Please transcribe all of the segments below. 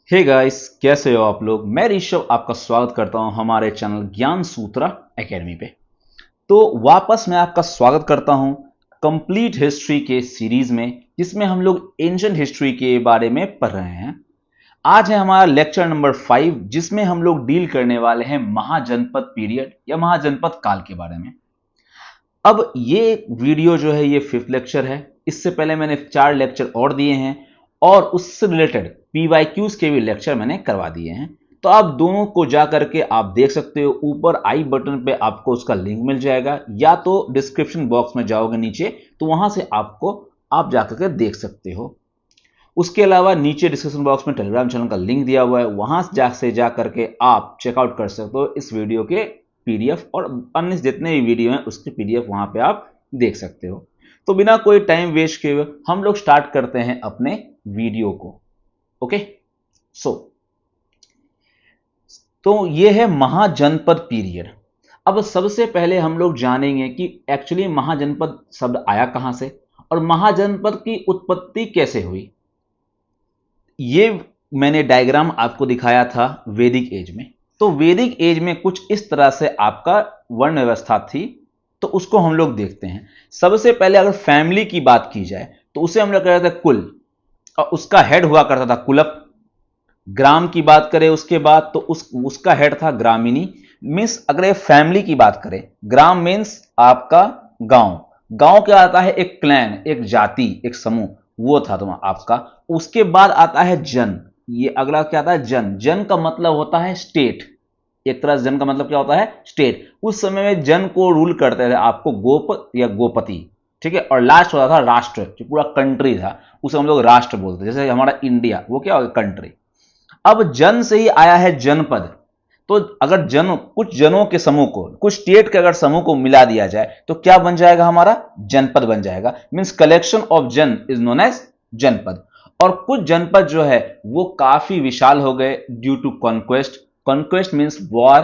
Hey guys, कैसे हो आप लोग। मैं ऋषभ आपका स्वागत करता हूं हमारे चैनल ज्ञान सूत्रा एकेडमी पे। तो वापस मैं आपका स्वागत करता हूं कंप्लीट हिस्ट्री के सीरीज में, जिसमें हम लोग एंशिएंट हिस्ट्री के बारे में पढ़ रहे हैं। आज है हमारा लेक्चर नंबर 5, जिसमें हम लोग डील करने वाले हैं महाजनपद पीरियड या महाजनपद काल के बारे में। अब ये वीडियो जो है ये 5th लेक्चर है। इससे पहले मैंने 4 लेक्चर और दिए हैं और उससे रिलेटेड पीवाईक्यूज के भी लेक्चर मैंने करवा दिए हैं। तो आप दोनों को जा करके आप देख सकते हो। ऊपर आई बटन पे आपको उसका लिंक मिल जाएगा, या तो डिस्क्रिप्शन बॉक्स में जाओगे नीचे तो वहां से आप जा करके देख सकते हो। उसके अलावा नीचे डिस्क्रिप्शन बॉक्स में टेलीग्राम चैनल का लिंक दिया हुआ है, वहां से जा करके आप चेकआउट कर सकते हो इस वीडियो के पीडीएफ, और अन्य जितने भी वीडियो हैं उसके पीडीएफ वहां पे आप देख सकते हो। तो बिना कोई टाइम वेस्ट किए हुए हम लोग स्टार्ट करते हैं अपने वीडियो को। ओके, सो तो ये है महाजनपद पीरियड। अब सबसे पहले हम लोग जानेंगे कि एक्चुअली महाजनपद शब्द आया कहां से और महाजनपद की उत्पत्ति कैसे हुई। ये मैंने डायग्राम आपको दिखाया था वैदिक एज में। तो वैदिक एज में कुछ इस तरह से आपका वर्ण व्यवस्था थी। तो उसको हम लोग देखते हैं। सबसे पहले अगर फैमिली की बात की जाए तो उसे हम लोग कहते थे कुल, और उसका हेड हुआ करता था कुलप। ग्राम की बात करें उसके बाद तो उसका हेड था ग्रामिनी। मीन्स अगर फैमिली की बात करें, ग्राम मीन्स आपका गांव। गांव क्या आता है? एक क्लैन, एक जाति, एक समूह, वो था तुम आपका। उसके बाद आता है जन। ये अगला क्या आता है? जन। जन का मतलब होता है स्टेट। एक तरह से जन का मतलब क्या होता है? स्टेट। उस समय में जन को रूल करते थे आपको गोप या गोपति, ठीक है। और लास्ट होता था राष्ट्र, जो पूरा कंट्री था उसे हम लोग राष्ट्र बोलते थे। जैसे हमारा इंडिया, वो क्या होगा? कंट्री। अब जन से ही आया है जनपद। तो अगर जन, कुछ जनों के समूह को, कुछ स्टेट के अगर समूह को मिला दिया जाए तो क्या बन जाएगा? हमारा जनपद बन जाएगा। मींस कलेक्शन ऑफ जन इज नोन एज जनपद। और कुछ जनपद जो है वो काफी विशाल हो गए due to conquest. Conquest means war.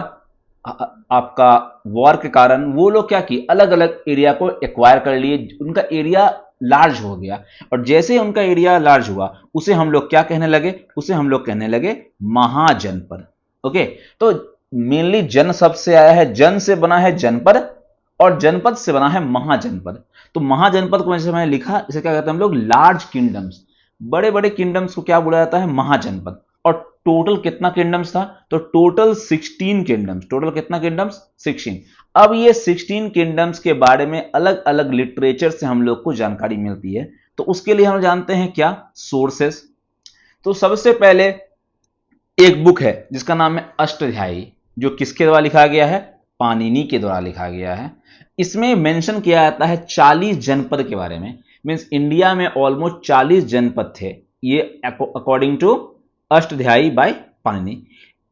आपका वॉर के कारण वो लोग क्या किए? अलग अलग एरिया को एक्वायर कर लिए, उनका एरिया लार्ज हो गया। और जैसे उनका एरिया लार्ज हुआ उसे हम लोग क्या कहने लगे? उसे हम लोग कहने लगे महाजनपद। ओके, तो मेनली जन शब्द से आया है, जन से बना है जनपद और जनपद से बना है महाजनपद। तो महाजनपद को जैसे मैंने लिखा, इसे क्या कहते हैं हम लोग? Large kingdoms. बड़े बड़े किंगडम्स को क्या बोला जाता है? महाजनपद। और टोटल कितना किंगडम्स था? तो टोटल 16 किंगडम्स। टोटल कितना किंगडम्स? 16। अब ये 16 किंगडम्स के बारे में अलग अलग लिटरेचर से हम लोग को जानकारी मिलती है। तो उसके लिए हम जानते हैं क्या? सोर्सेस। तो सबसे पहले एक बुक है जिसका नाम है अष्टाध्यायी, जो किसके द्वारा लिखा गया है? पाणिनि के द्वारा लिखा गया है। इसमें मेंशन किया जाता है 40 जनपद के बारे में। मींस इंडिया में ऑलमोस्ट 40 जनपद थे, ये according to Ashtadhyayi by Panini.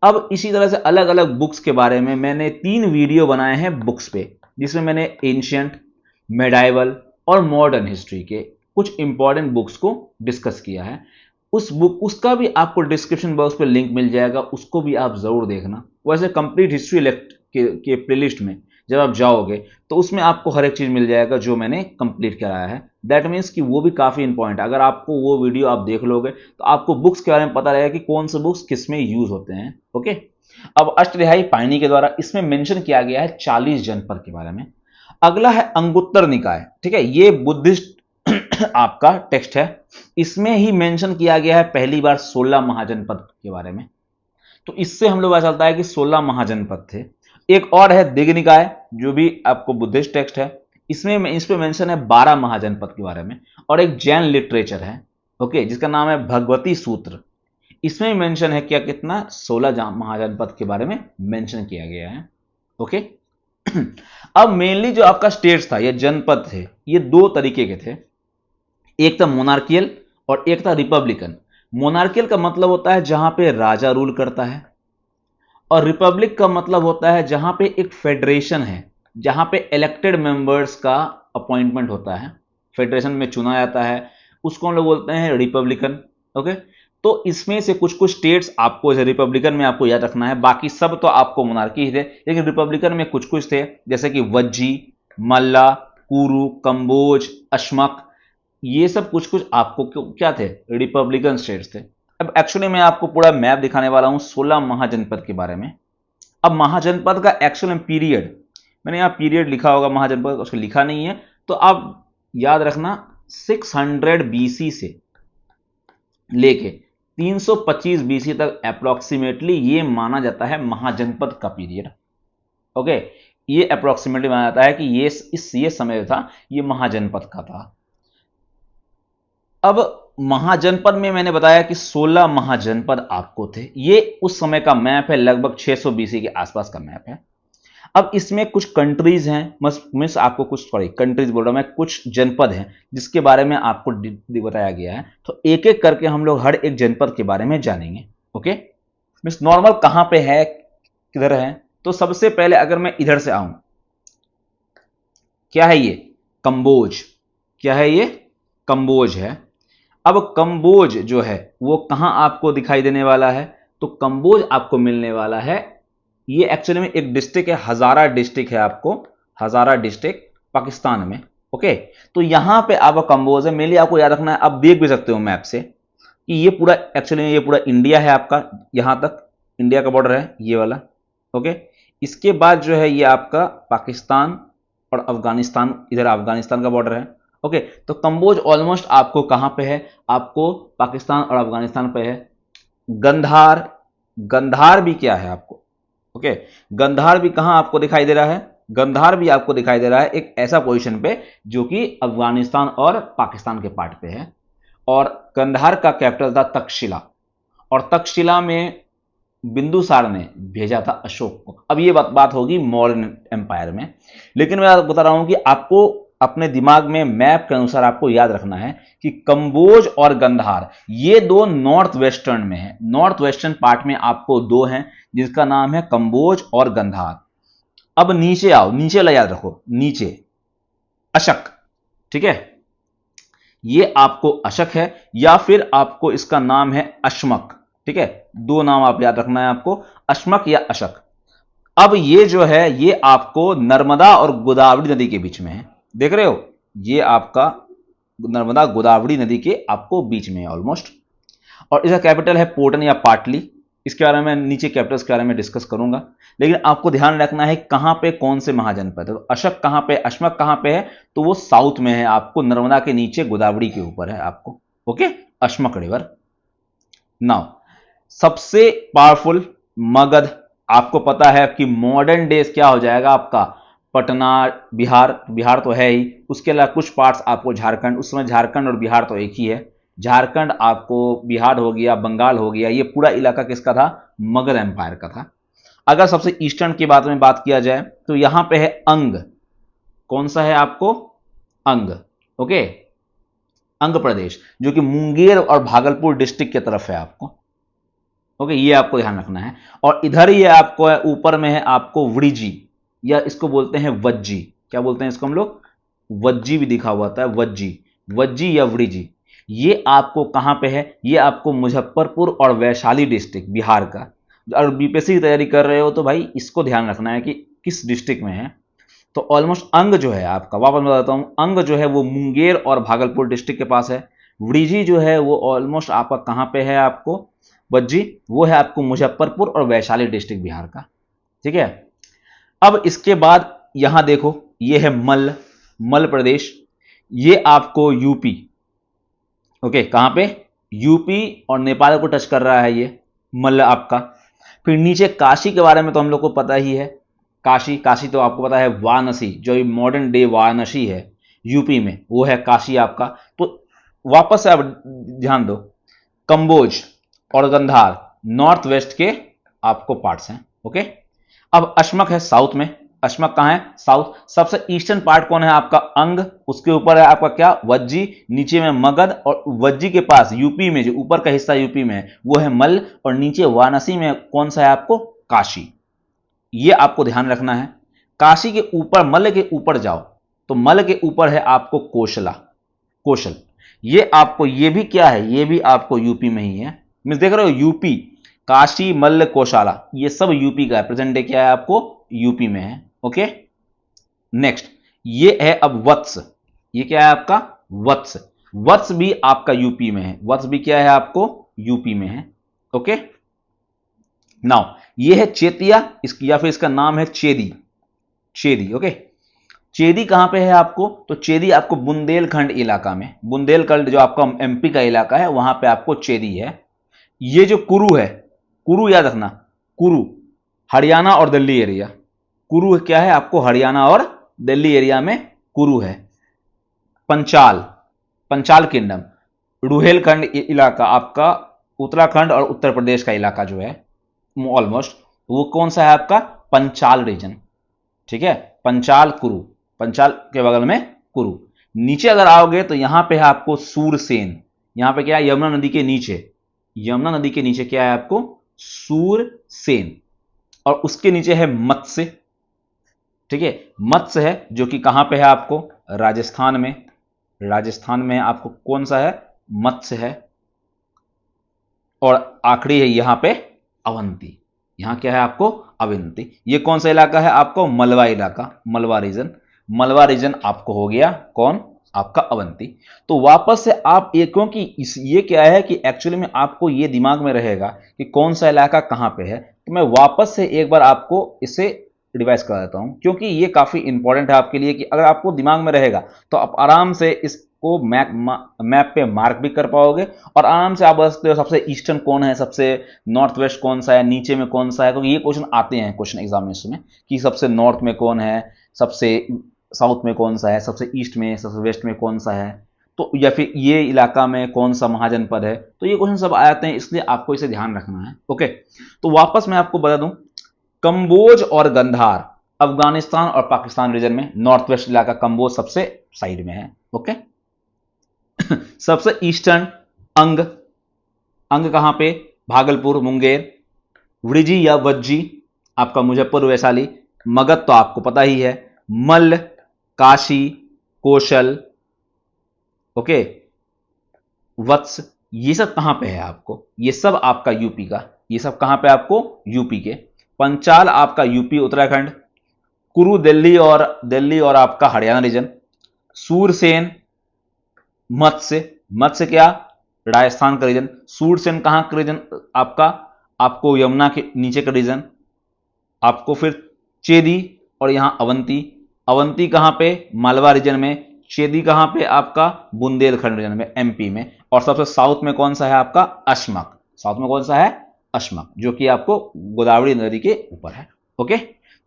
अब इसी तरह से अलग अलग बुक्स के बारे में मैंने 3 वीडियो बनाए हैं बुक्स पे, जिसमें मैंने एंशियंट, मेडाइवल और मॉडर्न हिस्ट्री के कुछ इंपॉर्टेंट बुक्स को डिस्कस किया है। उस बुक, उसका भी आपको डिस्क्रिप्शन बॉक्स पे लिंक मिल जाएगा, उसको भी आप जरूर देखना। वैसे कंप्लीट हिस्ट्री के प्लेलिस्ट में जब आप जाओगे तो उसमें आपको हर एक चीज मिल जाएगा जो मैंने कंप्लीट कराया है। दैट मीन्स कि वो भी काफी इंपॉर्टेंट है। अगर आपको वो वीडियो आप देख लोगे तो आपको बुक्स के बारे में पता रहेगा कि कौन से बुक्स किस में यूज होते हैं। ओके, अब अष्टाध्यायी पाणिनि के द्वारा इसमें मेंशन किया गया है 40 जनपद के बारे में। अगला है अंगुत्तर निकाय, ठीक है। ये बुद्धिस्ट आपका टेक्स्ट है। इसमें ही मेंशन किया गया है पहली बार 16 महाजनपद के बारे में। तो इससे हम लोग पता चलता है कि 16 महाजनपद थे। एक और है दिग्ग निकाय, जो भी आपको बुद्धिस्ट टेक्स्ट है। इस पे मेंशन है 12 महाजनपद के बारे में। और एक जैन लिटरेचर है, ओके, जिसका नाम है भगवती सूत्र। इसमें मेंशन है क्या? कितना? 16 महाजनपद के बारे में मेंशन किया गया है। ओके, अब मेनली जो आपका स्टेट्स था, ये जनपद थे, ये दो तरीके के थे। एक था मोनार्कियल और एक था रिपब्लिकन। मोनार्कियल का मतलब होता है जहां पे राजा रूल करता है, और रिपब्लिक का मतलब होता है जहां पे एक फेडरेशन है, जहां पे इलेक्टेड मेंबर्स का अपॉइंटमेंट होता है, फेडरेशन में चुना जाता है, उसको हम लोग बोलते हैं रिपब्लिकन। ओके, तो इसमें से कुछ कुछ स्टेट्स आपको, जैसे रिपब्लिकन में आपको याद रखना है, बाकी सब तो आपको मोनार्की ही थे, लेकिन रिपब्लिकन में कुछ कुछ थे, जैसे कि वज्जी, मल्ला, कुरु, कंबोज, अश्मक। ये सब कुछ कुछ आपको क्या थे? रिपब्लिकन स्टेट्स थे। अब एक्चुअली मैं आपको पूरा मैप दिखाने वाला हूं 16 महाजनपद के बारे में। अब महाजनपद का एक्चुअल पीरियड, मैंने यहाँ पीरियड लिखा होगा महाजनपद, उसको लिखा नहीं है, तो आप याद रखना 600 बीसी से लेके 325 बीसी तक अप्रोक्सीमेटली ये माना जाता है महाजनपद का पीरियड। ओके, ये अप्रोक्सीमेटली माना जाता है कि ये समय था, ये महाजनपद का था। अब महाजनपद में मैंने बताया कि 16 महाजनपद आपको थे। ये उस समय का मैप है, लगभग 600 बीसी के आसपास का मैप है। अब इसमें कुछ कंट्रीज हैं, मिस आपको कुछ सॉरी कंट्रीज बोल रहा हूं मैं, कुछ जनपद हैं जिसके बारे में आपको बताया गया है। तो एक एक करके हम लोग हर एक जनपद के बारे में जानेंगे। ओके मिस, नॉर्मल कहां पे है, किधर है? तो सबसे पहले अगर मैं इधर से आऊं, क्या है ये? कंबोज। क्या है ये? कंबोज है। अब कंबोज जो है वो कहां आपको दिखाई देने वाला है? तो कंबोज आपको मिलने वाला है, ये एक्चुअली में एक डिस्ट्रिक्ट है, हजारा डिस्ट्रिक्ट है आपको, हजारा डिस्ट्रिक्ट पाकिस्तान में। ओके, तो यहां पे आपका कंबोज है। मेनली आपको याद रखना है, आप देख भी सकते हो मैप से कि ये पूरा एक्चुअली में ये पूरा इंडिया है आपका, यहां तक इंडिया का बॉर्डर है ये वाला। ओके, इसके बाद जो है ये आपका पाकिस्तान और अफगानिस्तान, इधर अफगानिस्तान का बॉर्डर है। ओके, तो कंबोज ऑलमोस्ट आपको कहां पे है? आपको पाकिस्तान और अफगानिस्तान पे है। गंधार, गंधार भी क्या है आपको? ओके, गंधार भी कहां आपको दिखाई दे रहा है? गंधार भी आपको दिखाई दे रहा है एक ऐसा पोजीशन पे जो कि अफगानिस्तान और पाकिस्तान के पार्ट पे है। और गंधार का कैपिटल था तक्षशिला, और तक्षशिला में बिंदुसार ने भेजा था अशोक को। अब ये बात होगी मौर्य एम्पायर में, लेकिन मैं बता रहा हूं कि आपको अपने दिमाग में मैप के अनुसार आपको याद रखना है कि कंबोज और गंधार ये दो नॉर्थ वेस्टर्न में है। नॉर्थ वेस्टर्न पार्ट में आपको दो हैं जिसका नाम है कंबोज और गंधार। अब नीचे आओ, नीचे ला याद रखो, नीचे अशक। ठीक है, ये आपको अशक है, या फिर आपको इसका नाम है अश्मक। ठीक है, दो नाम आप याद रखना है आपको, अश्मक या अशक। अब ये जो है ये आपको नर्मदा और गोदावरी नदी के बीच में है, देख रहे हो? ये आपका नर्मदा गोदावरी नदी के आपको बीच में है ऑलमोस्ट। और इसका कैपिटल है पोटन या पाटली। इसके बारे में नीचे कैपिटल्स के बारे में डिस्कस करूंगा, लेकिन आपको ध्यान रखना है कहां पे कौन से महाजनपद है। तो अशक कहां पे, अश्मक कहां पे है? तो वो साउथ में है आपको, नर्मदा के नीचे गोदावरी के ऊपर है आपको। Okay, Ashmak river. नाउ सबसे पावरफुल मगध, आपको पता है कि मॉडर्न डेज क्या हो जाएगा आपका? पटना, बिहार, बिहार तो है ही, उसके अलावा कुछ पार्ट्स आपको झारखंड, उस समय झारखंड और बिहार तो एक ही है। झारखंड आपको बिहार हो गया, बंगाल हो गया, ये पूरा इलाका किसका था? मगध एम्पायर का था। अगर सबसे ईस्टर्न की बात में बात किया जाए तो यहां पे है अंग। कौन सा है आपको? अंग। ओके, अंग प्रदेश, जो कि मुंगेर और भागलपुर डिस्ट्रिक्ट की तरफ है आपको। ओके, ये आपको ध्यान रखना है। और इधर ही आपको है, ऊपर में है आपको वृजी, या इसको बोलते हैं वज्जी। क्या बोलते हैं इसको हम लोग? वज्जी भी दिखा हुआ था, वज्जी, वज्जी या वृजी। ये आपको कहां पे है? ये आपको मुजफ्फरपुर और वैशाली डिस्ट्रिक्ट बिहार का। और बीपीएससी की तैयारी कर रहे हो तो भाई इसको ध्यान रखना है कि किस डिस्ट्रिक्ट में है। तो ऑलमोस्ट अंग जो है आपका, वापस बताता हूं, अंग जो है वो मुंगेर और भागलपुर डिस्ट्रिक्ट के पास है। वृजी जो है वो ऑलमोस्ट आपका कहां पे है? आपको वज्जी, वो है आपको मुजफ्फरपुर और वैशाली डिस्ट्रिक्ट बिहार का। ठीक है, अब इसके बाद यहां देखो, ये है मल्ल, मल्ल प्रदेश, ये आपको यूपी। ओके, कहां पे? यूपी और नेपाल को टच कर रहा है ये मल्ल आपका। फिर नीचे काशी के बारे में तो हम लोग को पता ही है, काशी, काशी तो आपको पता है वाराणसी, जो मॉडर्न डे वाराणसी है यूपी में, वो है काशी आपका। तो वापस से आप ध्यान दो, कंबोज और गंधार नॉर्थ वेस्ट के आपको पार्ट्स हैं। ओके, अब अश्मक है साउथ में। अश्मक कहां है? साउथ। सबसे ईस्टर्न पार्ट कौन है आपका? अंग, उसके ऊपर है आपका क्या? वज्जी, नीचे में मगध, और वज्जी के पास यूपी में जो ऊपर का हिस्सा यूपी में है वो है मल्ल, और नीचे वाराणसी में कौन सा है आपको? काशी। ये आपको ध्यान रखना है। काशी के ऊपर, मल्ल के ऊपर जाओ तो मल्ल के ऊपर है आपको कोशला, कौशल। ये आपको, ये भी क्या है? ये भी आपको यूपी में ही है। मिस देख रहे हो, यूपी, काशी, मल्ल, कोशाला, ये सब यूपी का है। प्रेजेंट डे क्या है आपको? यूपी में है। ओके, नेक्स्ट ये है अब वत्स। ये क्या है आपका? वत्स। वत्स भी आपका यूपी में है। वत्स भी क्या है आपको? यूपी में है। ओके, नाउ ये है चेतिया, इसकी या फिर इसका नाम है चेदी। चेदी, ओके। चेदी कहां पे है आपको, तो चेदी आपको बुंदेलखंड इलाका में, बुंदेलखंड जो आपका एमपी का इलाका है वहां पे आपको चेदी है। ये जो कुरु है, कुरु याद रखना, कुरु हरियाणा और दिल्ली एरिया, कुरु क्या है आपको हरियाणा और दिल्ली एरिया में कुरु है। पंचाल, पंचाल किंगडम, रुहेलखंड इलाका आपका उत्तराखंड और उत्तर प्रदेश का इलाका जो है ऑलमोस्ट, वो कौन सा है आपका पंचाल रीजन। ठीक है, पंचाल कुरु, पंचाल के बगल में कुरु। नीचे अगर आओगे तो यहां पे है आपको सूरसेन, यहां पे क्या है यमुना नदी के नीचे, यमुना नदी के नीचे क्या है आपको सूरसेन, और उसके नीचे है मत्स्य। ठीक है, मत्स्य है जो कि कहां पे है आपको राजस्थान में, राजस्थान में आपको कौन सा है मत्स्य है। और आखिरी है यहां पे अवंती, यहां क्या है आपको अवंती। ये कौन सा इलाका है आपको मलवा इलाका, मलवा रीजन, मलवा रीजन आपको हो गया कौन आपका अवंती। तो वापस से आप ये, क्योंकि इस ये क्या है कि एक्चुअली में आपको ये दिमाग में रहेगा कि कौन सा इलाका कहां पे है, तो मैं वापस से एक बार आपको इसे रिवाइज करा देता हूं, क्योंकि ये काफी इंपॉर्टेंट है आपके लिए कि अगर आपको दिमाग में रहेगा तो आप आराम से इसको मैप पे मार्क भी कर पाओगे, और आराम से आप बता सकते हो सबसे ईस्टर्न कौन है, सबसे नॉर्थ वेस्ट कौन सा है, नीचे में कौन सा है, क्योंकि ये क्वेश्चन आते हैं क्वेश्चन एग्जामिनेशन में कि सबसे नॉर्थ में कौन है, सबसे साउथ में कौन सा है, सबसे ईस्ट में, सबसे वेस्ट में कौन सा है, तो या फिर ये इलाका में कौन सा महाजनपद है, तो ये क्वेश्चन सब आ जाते हैं, इसलिए आपको इसे ध्यान रखना है। ओके, तो वापस मैं आपको बता दूं, कंबोज और गंधार अफगानिस्तान और पाकिस्तान रीजन में, नॉर्थ वेस्ट इलाका कंबोज सबसे साइड में है। ओके, सबसे ईस्टर्न अंग, अंग कहां पे भागलपुर मुंगेर, वृजी या वज्जी आपका मुजफ्फर वैशाली, मगध तो आपको पता ही है, मल्ल काशी कौशल, ओके, वत्स, ये सब कहां पे है आपको, ये सब आपका यूपी का, ये सब कहां पे आपको यूपी के। पंचाल आपका यूपी उत्तराखंड, कुरु दिल्ली और आपका हरियाणा रीजन, सूरसेन मत्स्य, मत्स्य क्या राजस्थान का रीजन, सूरसेन कहां का रीजन आपका, आपको यमुना के नीचे का रीजन, आपको फिर चेदी और यहां अवंती, अवंती कहां पे मालवा रीजन में, चेदी कहां पे आपका बुंदेलखंड रीजन में एमपी में, और सबसे साउथ में कौन सा है आपका अशमक, साउथ में कौन सा है अशमक, जो कि आपको गोदावरी नदी के ऊपर है। ओके,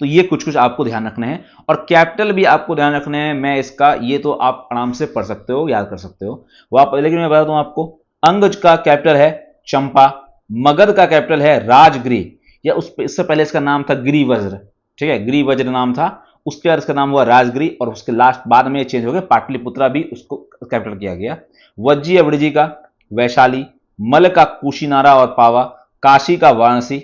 तो ये कुछ कुछ आपको ध्यान रखने हैं, और कैपिटल भी आपको ध्यान रखने हैं। मैं इसका ये तो आप आराम से पढ़ सकते हो, याद कर सकते हो लेकिन मैं बता दूं आपको, अंगज का कैपिटल है चंपा, मगध का कैपिटल है राजगृह, या इससे पहले इसका नाम था गिरिवज्र। ठीक है, गिरिवज्र नाम था, उसके बाद इसका नाम हुआ राजगृह, और उसके लास्ट बाद में चेंज हो गया, पाटलिपुत्रा भी उसको कैपिटल किया गया। वज्जी या वृजी का वैशाली, मल का कुशीनारा और पावा, काशी का वाराणसी,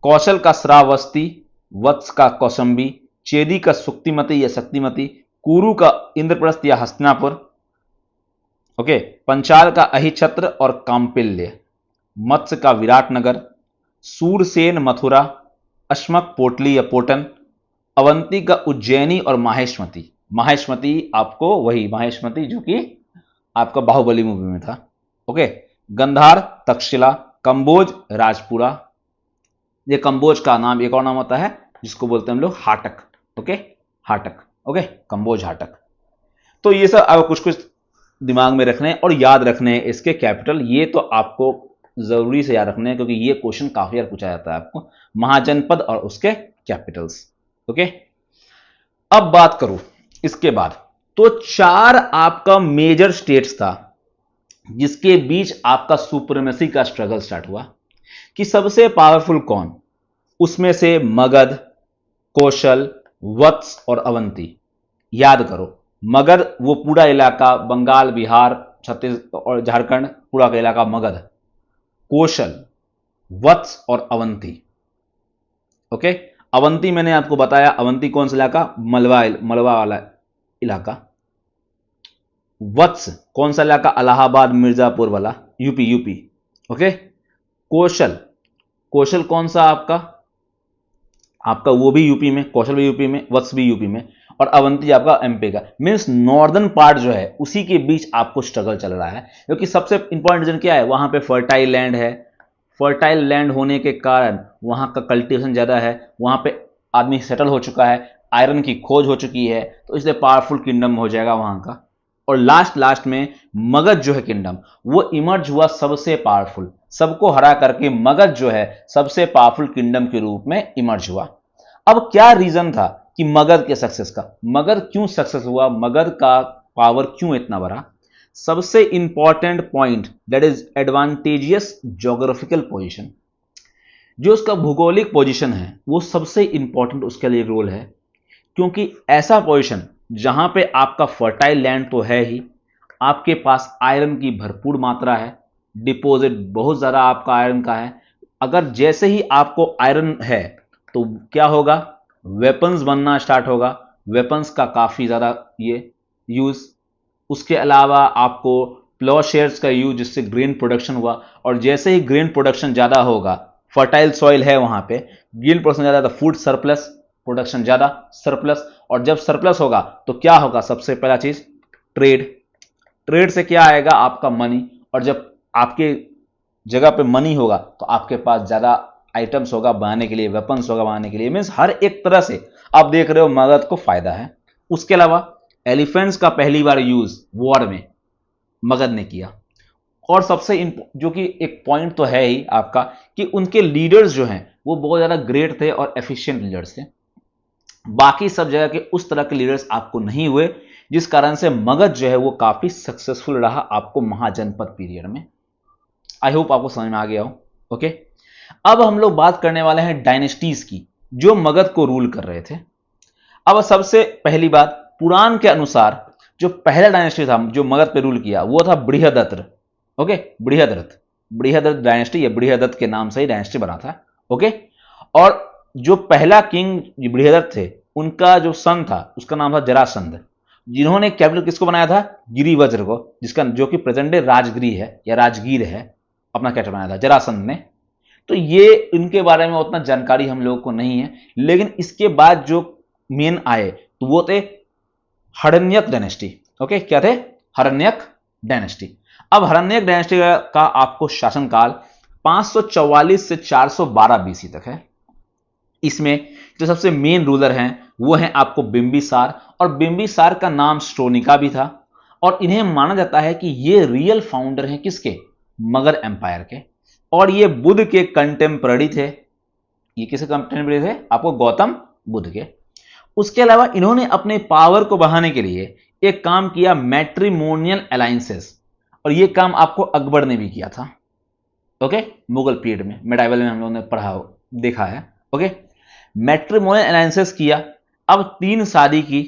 कौशल का श्रावस्ती, वत्स का कौशंबी, चेदी का सुक्तिमती या शक्तिमती, कुरु का इंद्रप्रस्थ या हस्तिनापुर, ओके, पंचाल का अहिछत्र और काम्पिल्य, मत्स्य का विराटनगर, सूरसेन मथुरा, अश्मक पोटली या पोटन, अवंती का उज्जैनी और माहेश्मती, माहेश्मती आपको वही माहेश्मती जो कि आपका बाहुबली मूवी में था। ओके, गंधार तक्षशिला, कंबोज राजपुरा, ये कंबोज का नाम एक और नाम होता है जिसको बोलते हैं हम लोग हाटक। ओके, हाटक, ओके, कंबोज हाटक। तो ये सब आपको कुछ कुछ दिमाग में रखने और याद रखने हैं इसके कैपिटल, ये तो आपको जरूरी से याद रखने हैं, क्योंकि ये क्वेश्चन काफी बार पूछा जाता है आपको, महाजनपद और उसके कैपिटल्स। ओके, अब बात करूं इसके बाद, तो 4 आपका मेजर स्टेट्स था जिसके बीच आपका सुप्रीमेसी का स्ट्रगल स्टार्ट हुआ कि सबसे पावरफुल कौन, उसमें से मगध, कौशल, वत्स और अवंती। याद करो, मगध वो पूरा इलाका बंगाल बिहार छत्तीसगढ़ और झारखंड पूरा का इलाका मगध, कौशल, वत्स और अवंती। ओके, अवंती मैंने आपको बताया, अवंती कौन सा इलाका, मलवा वाला इलाका। वत्स कौन सा इलाका, इलाहाबाद मिर्जापुर वाला, यूपी। ओके, कौशल, कौशल कौन सा आपका वो भी यूपी में, कौशल भी यूपी में, वत्स भी यूपी में, और अवंती आपका एमपी का, मीन्स नॉर्दर्न पार्ट जो है उसी के बीच आपको स्ट्रगल चल रहा है, क्योंकि सबसे इंपॉर्टेंट रीजन क्या है, वहां पे फर्टाइल लैंड है, फर्टाइल लैंड होने के कारण वहां का कल्टीवेशन ज्यादा है, वहां पे आदमी सेटल हो चुका है, आयरन की खोज हो चुकी है, तो इसलिए पावरफुल किंगडम हो जाएगा वहां का। और लास्ट लास्ट में मगध जो है किंगडम, वो इमर्ज हुआ सबसे पावरफुल, सबको हरा करके मगध जो है सबसे पावरफुल किंगडम के रूप में इमर्ज हुआ। अब क्या रीजन था कि मगध के सक्सेस का, मगध क्यों सक्सेस हुआ, मगध का पावर क्यों इतना बड़ा? सबसे important point, that is advantageous geographical position. जो उसका भूगोलिक पोजीशन है वो सबसे इंपॉर्टेंट उसके लिए रोल है, क्योंकि ऐसा पोजीशन जहां पे आपका फर्टाइल लैंड तो है ही, आपके पास आयरन की भरपूर मात्रा है, डिपॉजिट बहुत ज़्यादा आपका आयरन का है। अगर जैसे ही आपको आयरन है तो क्या होगा, वेपन्स बनना स्टार्ट होगा, वेपन्स का काफ़ी ज़्यादा ये यूज़। उसके अलावा आपको प्लॉशेयर्स का यूज, जिससे ग्रेन प्रोडक्शन हुआ, और जैसे ही ग्रेन प्रोडक्शन ज़्यादा होगा, फर्टाइल सॉइल है वहां पे, ग्रेन प्रोडक्शन ज़्यादा तो फूड सरप्लस, प्रोडक्शन ज़्यादा, सरप्लस। और जब सरप्लस होगा तो क्या होगा, सबसे पहला चीज़ ट्रेड। ट्रेड से क्या आएगा, आपका मनी, और जब आपके जगह पे मनी होगा तो आपके पास ज़्यादा आइटम्स होगा बनाने के लिए, वेपन्स होगा बनाने के लिए, मीन्स हर एक तरह से आप देख रहे हो मगध को फायदा है। उसके अलावा एलिफेंट्स का पहली बार यूज वॉर में मगध ने किया। और सबसे जो कि एक पॉइंट तो है ही आपका, कि उनके लीडर्स जो हैं वो बहुत ज़्यादा ग्रेट थे और एफिशिएंट लीडर्स थे। बाकी सब जगह के उस तरह के लीडर्स आपको नहीं हुए, जिस कारण से मगध जो है वो काफ़ी सक्सेसफुल रहा आपको महाजनपद पीरियड में। आई होप आपको समझ में आ गया हो। ओके, अब हम लोग बात करने वाले हैं डायनेस्टीज की जो मगध को रूल कर रहे थे। अब सबसे पहली बात, पुराण के अनुसार जो पहला डायनेस्टी था जो मगध पे रूल किया वो था बृहदत्त। ओके, बृहदत्त, बृहदत्त डायनेस्टी या बृहदत्त के नाम से ही डायनेस्टी बना था। ओके, और जो पहला किंग बृहदत्त थे उनका जो सन था उसका नाम था जरासंध, जिन्होंने कैपिटल किसको बनाया था, गिरिवज्र को, जिसका जो कि प्रेजेंट डे राजगिरी है या राजगीर है, अपना कैपिटल बनाया था जरासंध ने। तो ये इनके बारे में उतना जानकारी हम लोगों को नहीं है, लेकिन इसके बाद जो मेन आए तो वो थे हरण्यक डायनेस्टी। ओके, क्या थे, हरण्यक डायनेस्टी। अब हरण्यक डायनेस्टी का आपको शासनकाल 544 से 412 बीसी तक है। इसमें जो सबसे मेन रूलर हैं वो हैं आपको बिंबिसार, और बिंबिसार का नाम स्ट्रोनिका भी था, और इन्हें माना जाता है कि ये रियल फाउंडर हैं किसके, मगध एम्पायर के, और ये बुद्ध के कंटेम्पररी थे। ये किसके कंटेम्पररी थे, आपको गौतम बुद्ध के। उसके अलावा इन्होंने अपने पावर को बढ़ाने के लिए एक काम किया, मैट्रिमोनियल अलायंसेस, और ये काम आपको अकबर ने भी किया था। ओके, मुगल पीरियड में, मेडाइवल में हम लोगों ने पढ़ा देखा है। ओके, मैट्रिमोनियल अलायंसेस किया। अब 3 शादी की।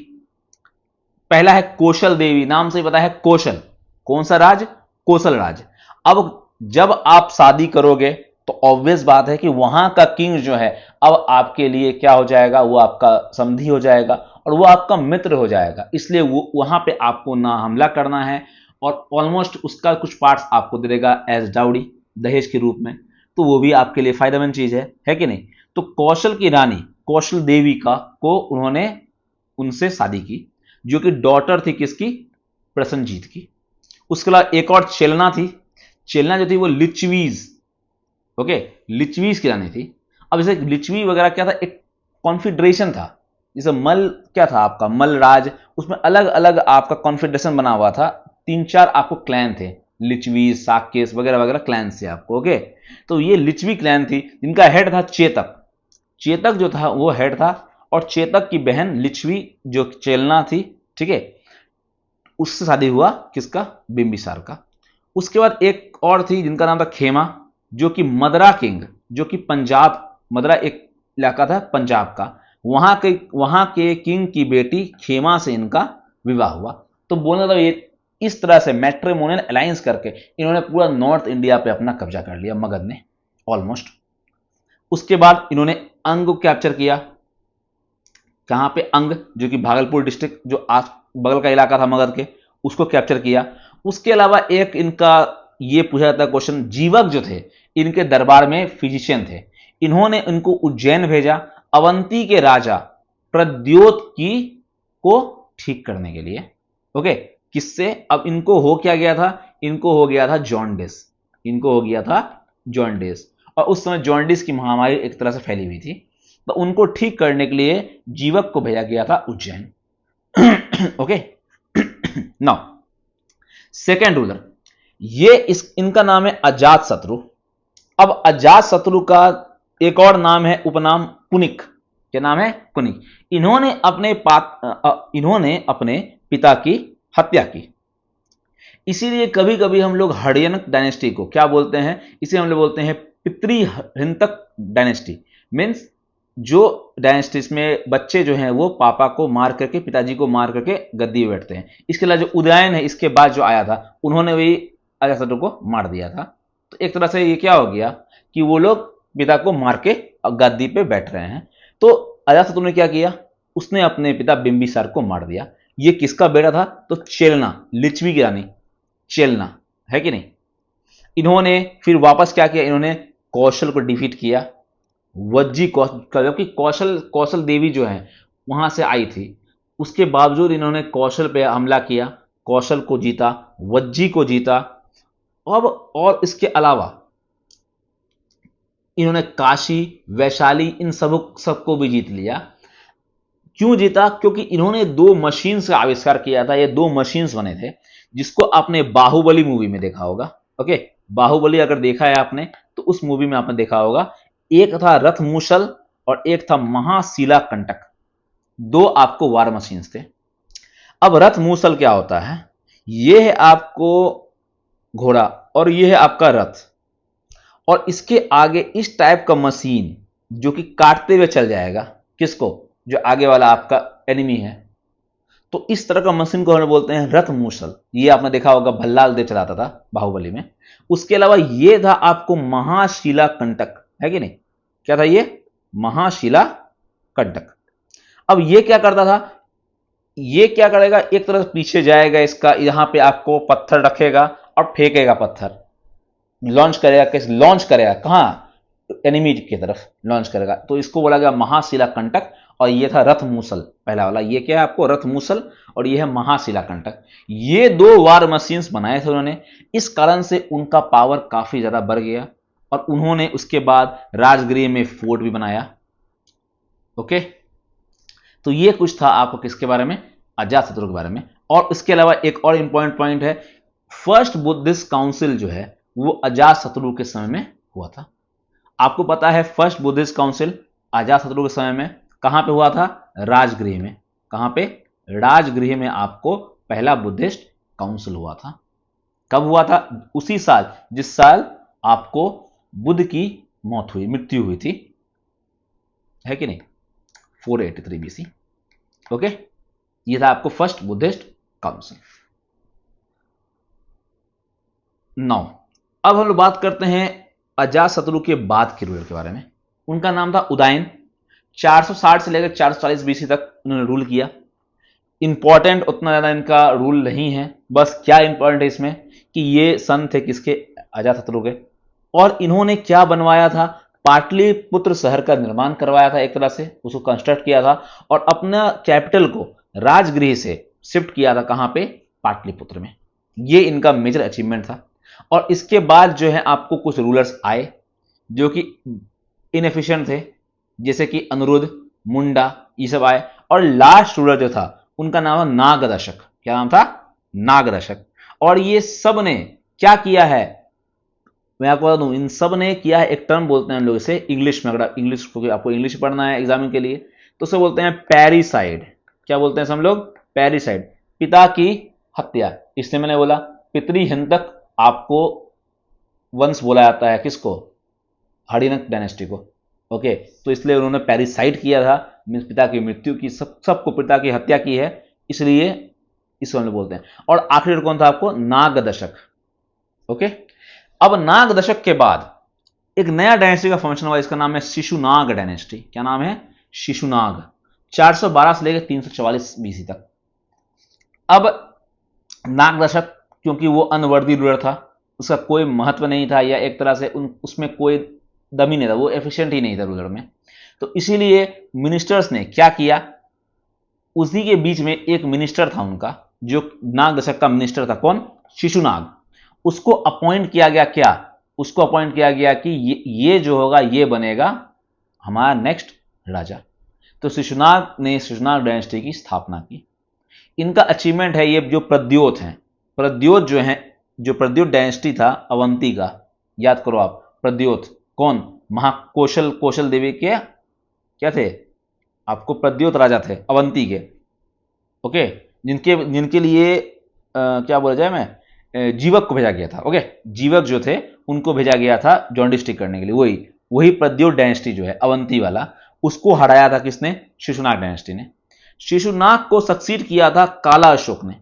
पहला है कौशल देवी, नाम से ही पता है कौशल, कौन सा राज, कौशल राज। अब जब आप शादी करोगे तो ऑब्वियस बात है कि वहां का किंग जो है अब आपके लिए क्या हो जाएगा, वो आपका समधी हो जाएगा और वो आपका मित्र हो जाएगा, इसलिए वो वहां पे आपको ना हमला करना है, और ऑलमोस्ट उसका कुछ पार्ट्स आपको दे देगा एज डाउडी, दहेज के रूप में, तो वो भी आपके लिए फायदेमंद चीज है कि नहीं। तो कौशल की रानी कौशल देवी का को उन्होंने उनसे शादी की, जो कि डॉटर थी किसकी, प्रसन्नजीत की। उसके अलावा एक और चेलना थी, चेलना जो थी वो लिच्छवीज, ओके, लिच्छवीज की रानी थी। अब जैसे लिच्छवी वगैरह क्या था, एक कॉन्फिडरेशन था, जैसे मल क्या था आपका, मल राज, उसमें अलग अलग आपका कॉन्फिडरेशन बना हुआ था, 3-4 आपको क्लैन थे, लिच्छवी, साकेस वगैरह वगैरह क्लैन से आपको। ओके, तो ये लिच्छवी क्लैन थी जिनका हेड था चेतक, चेतक जो था वो हेड था, और चेतक की बहन लिच्छवी जो चेलना थी, ठीक है, उससे शादी हुआ किसका, बिंबिसार का। उसके बाद एक और थी जिनका नाम था खेमा, जो कि मदरा किंग, जो कि पंजाब, मदरा एक इलाका था पंजाब का, वहां के किंग की बेटी खेमा से इनका विवाह हुआ। तो बोलना था ये इस तरह से मैट्रिमोनियल अलायंस करके इन्होंने पूरा नॉर्थ इंडिया पे अपना कब्जा कर लिया मगध ने ऑलमोस्ट। उसके बाद इन्होंने अंग को कैप्चर किया, कहां पे, अंग जो कि भागलपुर डिस्ट्रिक्ट जो आस बगल का इलाका था मगध के, उसको कैप्चर किया। उसके अलावा एक इनका ये पूछा जाता है क्वेश्चन, जीवक जो थे इनके दरबार में फिजिशियन थे, इन्होंने इनको उज्जैन भेजा, अवंती के राजा प्रद्योत की को ठीक करने के लिए। ओके, किससे? अब इनको हो क्या गया था? इनको हो गया था जॉन्डिस। इनको हो गया था जॉन्डिस, और उस समय जॉन्डिस की महामारी एक तरह से फैली हुई थी। तो उनको ठीक करने के लिए जीवक को भेजा गया था Ujjain. Okay, now second ruler, ये इनका नाम है अजात शत्रु। अब अजात शत्रु का एक और नाम है, उपनाम कुनिक। क्या नाम है? कुनिक। इन्होंने अपने पिता की हत्या की। इसीलिए कभी कभी हम लोग हड़यनक डायनेस्टी को क्या बोलते हैं? इसे हम लोग बोलते हैं पितृहृंतक डायनेस्टी। मीन्स जो डायनेस्टीज में बच्चे जो हैं वो पापा को मार करके, पिताजी को मार करके गद्दी में बैठते हैं। इसके अलावा जो उदयन है, इसके बाद जो आया था, उन्होंने भी अजातशत्रु को मार दिया था। तो एक तरह से ये क्या हो गया कि वो लोग पिता को मार के गद्दी पे बैठ रहे हैं। तो अजातशत्रु ने क्या किया? उसने अपने पिता बिंबिसार को मार दिया। ये किसका बेटा था? तो चेलना, लिच्छवी की रानी चेलना, है कि नहीं? इन्होंने फिर वापस क्या किया? इन्होंने कौशल को डिफीट किया। वज्जी कौशल, जबकि कौशल देवी जो है वहां से आई थी, उसके बावजूद इन्होंने कौशल पे हमला किया, कौशल को जीता, वज्जी को जीता। अब और इसके अलावा इन्होंने काशी, वैशाली, इन सबको भी जीत लिया। क्यों जीता? क्योंकि इन्होंने दो मशीन्स का आविष्कार किया था। ये दो मशीन्स बने थे, जिसको आपने बाहुबली मूवी में देखा होगा। ओके, बाहुबली अगर देखा है आपने तो उस मूवी में आपने देखा होगा, एक था रथ मूसल और एक था महाशिला कंटक। दो आपको वार मशीन्स थे। अब रथ मूसल क्या होता है? यह है आपको घोड़ा और यह है आपका रथ, और इसके आगे इस टाइप का मशीन जो कि काटते हुए चल जाएगा। किसको? जो आगे वाला आपका एनिमी है। तो इस तरह का मशीन को हम बोलते हैं रथ मूसल। ये आपने देखा होगा, भल्लाल देव चलाता था बाहुबली में। उसके अलावा ये था आपको महाशिला कंटक, है कि नहीं? क्या था ये? महाशिला कंटक। अब ये क्या करता था? ये क्या करेगा? एक तरह से पीछे जाएगा इसका, यहां पे आपको पत्थर रखेगा और फेंकेगा पत्थर, लॉन्च करेगा। कैसे लॉन्च करेगा? कहां? एनिमी की तरफ लॉन्च करेगा। तो इसको बोला गया महाशिला कंटक। और ये था रथ मूसल, पहला वाला। ये क्या है आपको? रथ मूसल, और ये है महाशिला कंटक। ये दो वार मशीन्स बनाए थे उन्होंने। इस कारण से उनका पावर काफी ज्यादा बढ़ गया, और उन्होंने उसके बाद राजगृह में फोर्ट भी बनाया। ओके, तो ये कुछ था आपको किसके बारे में? अजातशत्रु के बारे में। और इसके अलावा एक और इंपॉर्टेंट पॉइंट है, फर्स्ट बुद्धिस्ट काउंसिल जो है वो अजातशत्रु के समय में हुआ था। आपको पता है फर्स्ट बुद्धिस्ट काउंसिल अजातशत्रु के समय में कहां पे हुआ था? राजगृह में। कहां पे? राजगृह में आपको पहला बुद्धिस्ट काउंसिल हुआ था। कब हुआ था? उसी साल जिस साल आपको बुद्ध की मृत्यु हुई थी, है कि नहीं? 483 बीसी। ओके, ये था आपको फर्स्ट बुद्धिस्ट काउंसिल। नाउ अब हम लोग बात करते हैं अजातशत्रु के बाद के रूलर के बारे में। उनका नाम था उदयन। 460 से लेकर 440 बीसी तक उन्होंने रूल किया। इंपॉर्टेंट उतना ज्यादा इनका रूल नहीं है, बस क्या इंपॉर्टेंट है इसमें कि ये सन थे किसके? अजातशत्रु के। और इन्होंने क्या बनवाया था? पाटलिपुत्र शहर का निर्माण करवाया था, एक तरह से उसको कंस्ट्रक्ट किया था, और अपना कैपिटल को राजगृह से शिफ्ट किया था। कहां पे? पाटलिपुत्र में। ये इनका मेजर अचीवमेंट था। और इसके बाद जो है आपको कुछ रूलर्स आए जो कि इनएफिशिएंट थे, जैसे कि अनिरुद्ध, मुंडा, ये सब आए। और लास्ट रूलर जो था उनका नाम था नागदशक। क्या नाम था? नागदशक। और ये सब ने क्या किया है मैं आपको बता दूं, इन सब ने किया है, एक टर्म बोलते हैं हम लोग इसे इंग्लिश में। अगर इंग्लिश को आपको इंग्लिश पढ़ना है एग्जाम के लिए तो उसे बोलते हैं पैरिसाइड। क्या बोलते हैं हम लोग? पैरिसाइड, पिता की हत्या। इसलिए मैंने बोला पितृहिंतक आपको वंश बोला जाता है। किसको? हरिनक डायनेस्टी को। ओके, तो इसलिए उन्होंने पैरिसाइड किया था, मीन्स पिता की मृत्यु की, सबको पिता की हत्या की है, इसलिए इसको हम लोग बोलते हैं। और आखिरी कौन था आपको? नागदशक। ओके, अब नागदशक के बाद एक नया डायनेस्टी का फंक्शन हुआ, इसका नाम है शिशुनाग डायनेस्टी। क्या नाम है? शिशुनाग। 412 से लेकर 344 बीसी तक। अब नागदशक, क्योंकि वो अनवर्दी रूलर था, उसका कोई महत्व नहीं था, या एक तरह से उसमें कोई दम ही नहीं था, वो एफिशिएंट ही नहीं था रूलर में। तो इसीलिए मिनिस्टर्स ने क्या किया? उसी के बीच में एक मिनिस्टर था उनका, जो नाग दशक का मिनिस्टर था, कौन? शिशुनाग। उसको अपॉइंट किया गया, क्या? उसको अपॉइंट किया गया कि ये जो होगा ये बनेगा हमारा नेक्स्ट राजा। तो शिशुनाग ने शिशुनाग डायनेस्टी की स्थापना की। इनका अचीवमेंट है ये जो प्रद्योत हैं, प्रद्योत जो है, जो प्रद्योत डायनेस्टी था अवंती का, याद करो आप, प्रद्योत कौन? महाकौशल, कौशल देवी के क्या थे? आपको प्रद्योत राजा थे अवंती के। ओके, जिनके जिनके लिए क्या बोला जाए, मैं जीवक को भेजा गया था। ओके, जीवक जो थे उनको भेजा गया था जॉन डिस्ट्रिक्ट करने के लिए। वही वही प्रद्योत डायनेस्टी जो है अवंती वाला, उसको हराया था किसने? शिशुनाग डायनेस्टी ने। शिशुनाग को सक्सीड किया था काला अशोक ने।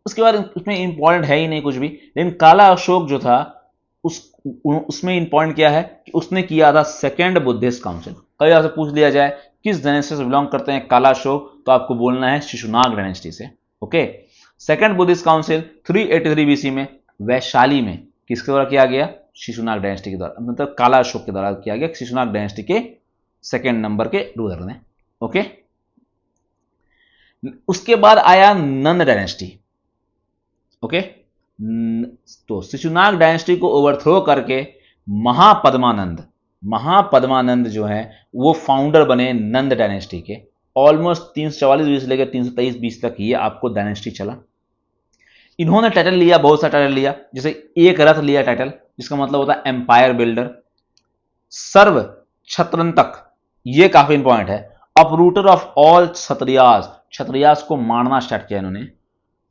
उसके बाद उसमें इंपॉर्टेंट है ही नहीं कुछ भी, लेकिन काला अशोक जो था उस उसमें इंपॉर्टेंट क्या है कि उसने किया था सेकेंड बुद्धिस्ट काउंसिल। कभी आपसे पूछ लिया जाए किस डायनेस्टी से बिलोंग करते हैं काला अशोक, तो आपको बोलना है शिशुनाग डायनेस्टी से। Okay, second Buddhist council 383 BC में वैशाली में किसके द्वारा किया गया? शिशुनाग डायनेस्टी के द्वारा, मतलब काला अशोक के द्वारा किया गया, शिशुनाग डायनेस्टी के सेकेंड नंबर के रूलर ने। ओके, उसके बाद आया नंद डायनेस्टी। ओके, तो शिशुनाग डायनेस्टी को ओवरथ्रो करके महापद्मानंद, महापद्मानंद जो है वो फाउंडर बने नंद डायनेस्टी के। ऑलमोस्ट 344 बीस लेकर 323 बीस तक ये आपको डायनेस्टी चला। इन्होंने टाइटल लिया, बहुत सा टाइटल लिया, जैसे एक रथ लिया टाइटल, जिसका मतलब होता है एम्पायर बिल्डर। सर्व छत्रंतक, ये काफी इंपॉर्टेंट है, अपरूटर ऑफ ऑल क्षत्रियास, क्षत्रियास को मारना स्टार्ट किया इन्होंने,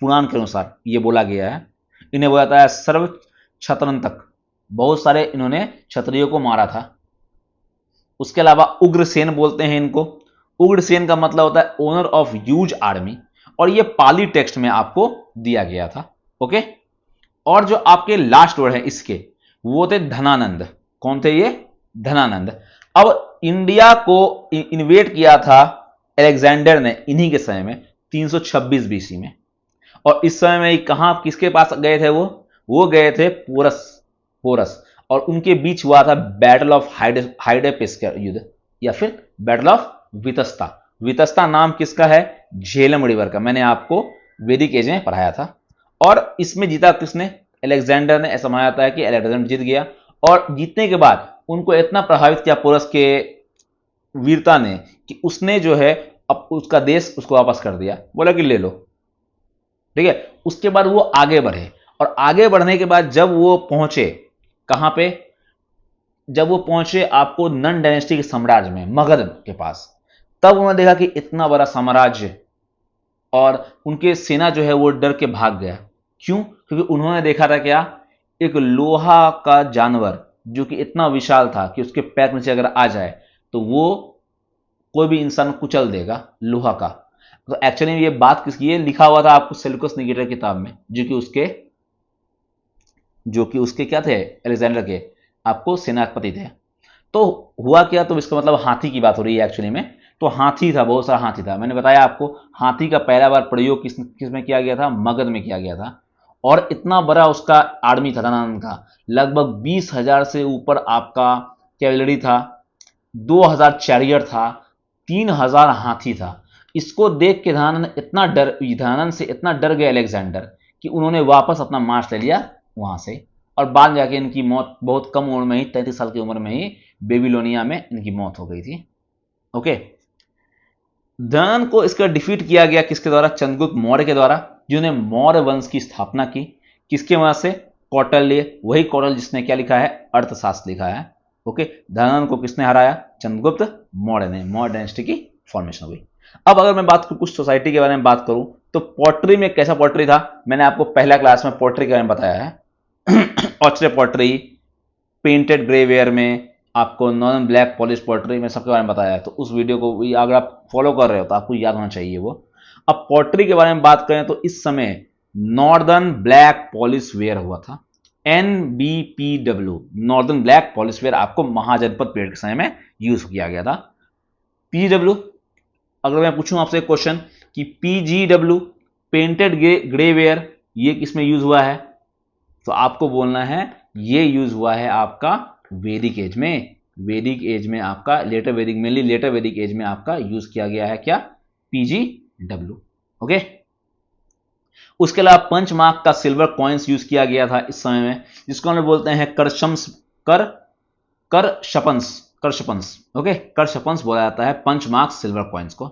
पुराण के अनुसार ये बोला गया है। इन्हें बोला जाता है सर्व छत्रंतक, बहुत सारे इन्होंने क्षत्रियों को मारा था। उसके अलावा उग्रसेन बोलते हैं इनको। उग्रसेन का मतलब होता है ओनर ऑफ ह्यूज आर्मी, और ये पाली टेक्स्ट में आपको दिया गया था। ओके, और जो आपके लास्ट वर्ड है इसके, वो थे धनानंद। कौन थे ये? धनानंद। अब इंडिया को इन्वेट किया था अलेक्जेंडर ने इन्हीं के समय में 326 बीसी में, और इस समय में कहां किसके पास गए थे? वो गए थे पोरस, पोरस, और उनके बीच हुआ था बैटल ऑफ हाइडेपिस का युद्ध, या फिर बैटल ऑफ वितस्ता। वितस्ता नाम किसका है? झेलम रिवर का, मैंने आपको वैदिक एज में पढ़ाया था। और इसमें जीता किसने? अलेक्जेंडर ने। ऐसा माना जाता है कि अलेक्जेंडर जीत गया, और जीतने के बाद उनको इतना प्रभावित किया पोरस के वीरता ने कि उसने जो है अब उसका देश उसको वापस कर दिया, बोला कि ले लो। ठीक है, उसके बाद वो आगे बढ़े, और आगे बढ़ने के बाद जब वो पहुंचे कहां पे? जब वो पहुंचे आपको नन डायनेस्टी के साम्राज्य में, मगध के पास, तब उन्होंने देखा कि इतना बड़ा साम्राज्य, और उनके सेना जो है वो डर के भाग गया। क्यों? क्योंकि उन्होंने देखा था क्या? एक लोहा का जानवर जो कि इतना विशाल था कि उसके पैर नीचे अगर आ जाए तो वो कोई भी इंसान कुचल देगा, लोहा का। तो एक्चुअली ये बात किसकी? ये लिखा हुआ था आपको सेल्यूकस निकेटर किताब में, जो कि उसके क्या थे? अलेक्जेंडर के आपको सेनापति थे। तो हुआ क्या? तो इसका मतलब हाथी की बात हो रही है एक्चुअली में। तो हाथी था, बहुत सारा हाथी था। मैंने बताया आपको हाथी का पहला बार प्रयोग किस में किया गया था? मगध में किया गया था। और इतना बड़ा उसका आर्मी था धनानंद का, लगभग 20,000 से ऊपर आपका कैवलरी था, 2,000 चैरियर था, 3,000 हाथी था। इसको देख के धनानंद से इतना डर गए अलेक्जेंडर कि उन्होंने वापस अपना मार्च ले लिया वहां से, और बाद में जाके इनकी मौत बहुत कम उम्र में ही, 33 साल की उम्र में ही बेबीलोनिया में इनकी मौत हो गई थी। ओके, धनानंद को इसका डिफीट किया गया किसके द्वारा? चंद्रगुप्त मौर्य के द्वारा, जिन्होंने मौर्य वंश की स्थापना की। किसके वजह से? कौटिल्य, वही कौटिल्य जिसने क्या लिखा है? अर्थशास्त्र लिखा है। ओके, धनानंद को किसने हराया? चंद्रगुप्त मौर्य ने। मौर्य डायनेस्टी की फॉर्मेशन हुई। अब अगर मैं बात करूं कुछ सोसाइटी के बारे में बात करूं, तो पॉटरी में कैसा पॉटरी था? मैंने आपको पहला क्लास में पॉटरी के बारे में बताया है। ऑस्ट्रे पॉटरी, पेंटेड ग्रेवेयर में, आपको नॉर्दर्न ब्लैक पॉलिश पॉटरी में, सबके बारे में बताया है। तो उस वीडियो को भी अगर आप फॉलो कर रहे हो तो आपको याद होना चाहिए वो। अब पॉटरी के बारे में बात करें तो इस समय नॉर्दर्न ब्लैक पॉलिश वेयर हुआ था, NBPW, northern black polished ware आपको महाजनपद पीरियड के समय में यूज किया गया था। PGW, अगर मैं पूछूं आपसे क्वेश्चन कि PGW, पेंटेड ग्रेवेयर, ये किसमें यूज हुआ है? तो आपको बोलना है ये यूज हुआ है आपका वैदिक एज में। वैदिक एज में आपका लेटर वैदिक, मेनली लेटर वैदिक एज में आपका यूज किया गया है क्या? PG W. ओके, उसके अलावा पंचमार्क का सिल्वर कॉइन्स यूज किया गया था इस समय में, जिसको हम बोलते हैं करशम्स, कर करशपंस, करशपंस। ओके, करशपंस बोला जाता है पंचमार्क सिल्वर कॉइन्स को।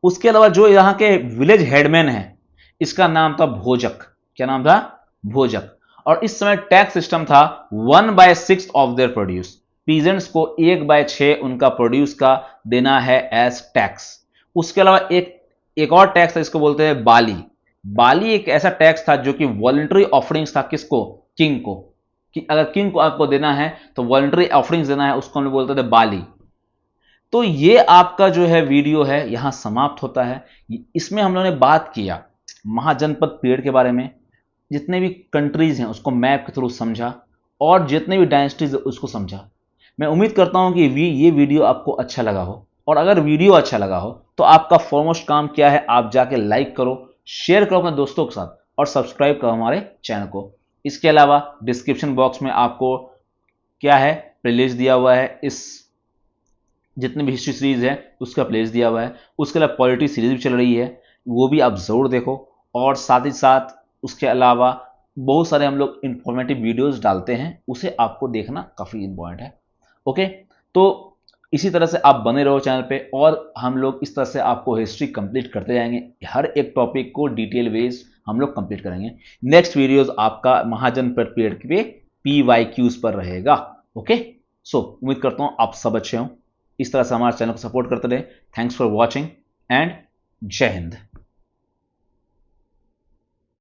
उसके अलावा जो यहाँ के विलेज हेडमैन है, इसका नाम था भोजक। क्या नाम था? भोजक। और इस समय टैक्स सिस्टम था 1/6 ऑफ देयर प्रोड्यूस। पीजेंट्स को 1/6 उनका प्रोड्यूस का देना है एज टैक्स। उसके अलावा एक और टैक्स है, इसको बोलते हैं बाली। बाली एक ऐसा टैक्स था जो कि वॉलंटरी ऑफरिंग्स था, किसको? किंग को। कि अगर किंग को आपको देना है तो वॉलंटरी ऑफरिंग्स देना है, उसको हम बोलते थे बाली। तो ये आपका जो है वीडियो है यहां समाप्त होता है। इसमें हम लोगों ने बात किया महाजनपद पीरियड के बारे में, जितने भी कंट्रीज हैं उसको मैप के थ्रू समझा, और जितने भी डायनेस्टीज उसको समझा। मैं उम्मीद करता हूं कि ये वीडियो आपको अच्छा लगा हो, और अगर वीडियो अच्छा लगा हो तो आपका फॉरमोस्ट काम क्या है, आप जाके लाइक करो, शेयर करो अपने दोस्तों के साथ, और सब्सक्राइब करो हमारे चैनल को। इसके अलावा डिस्क्रिप्शन बॉक्स में आपको क्या है, प्लेलिस्ट दिया हुआ है, इस जितने भी हिस्ट्री सीरीज है उसका प्लेलिस्ट दिया हुआ है। उसके अलावा पॉलिटी सीरीज भी चल रही है, वो भी आप जरूर देखो। और साथ ही साथ उसके अलावा बहुत सारे हम लोग इंफॉर्मेटिव वीडियोस डालते हैं, उसे आपको देखना काफ़ी इंपॉर्टेंट है। ओके, तो इसी तरह से आप बने रहो चैनल पे, और हम लोग इस तरह से आपको हिस्ट्री कंप्लीट करते जाएंगे। हर एक टॉपिक को डिटेल वेज हम लोग कंप्लीट करेंगे। नेक्स्ट वीडियोस आपका महाजनपद पीरियड पे PYQs पर रहेगा। ओके, सो उम्मीद करता हूँ आप सब अच्छे हों, इस तरह से हमारे चैनल को सपोर्ट करते रहे। थैंक्स फॉर वॉचिंग एंड जय हिंद।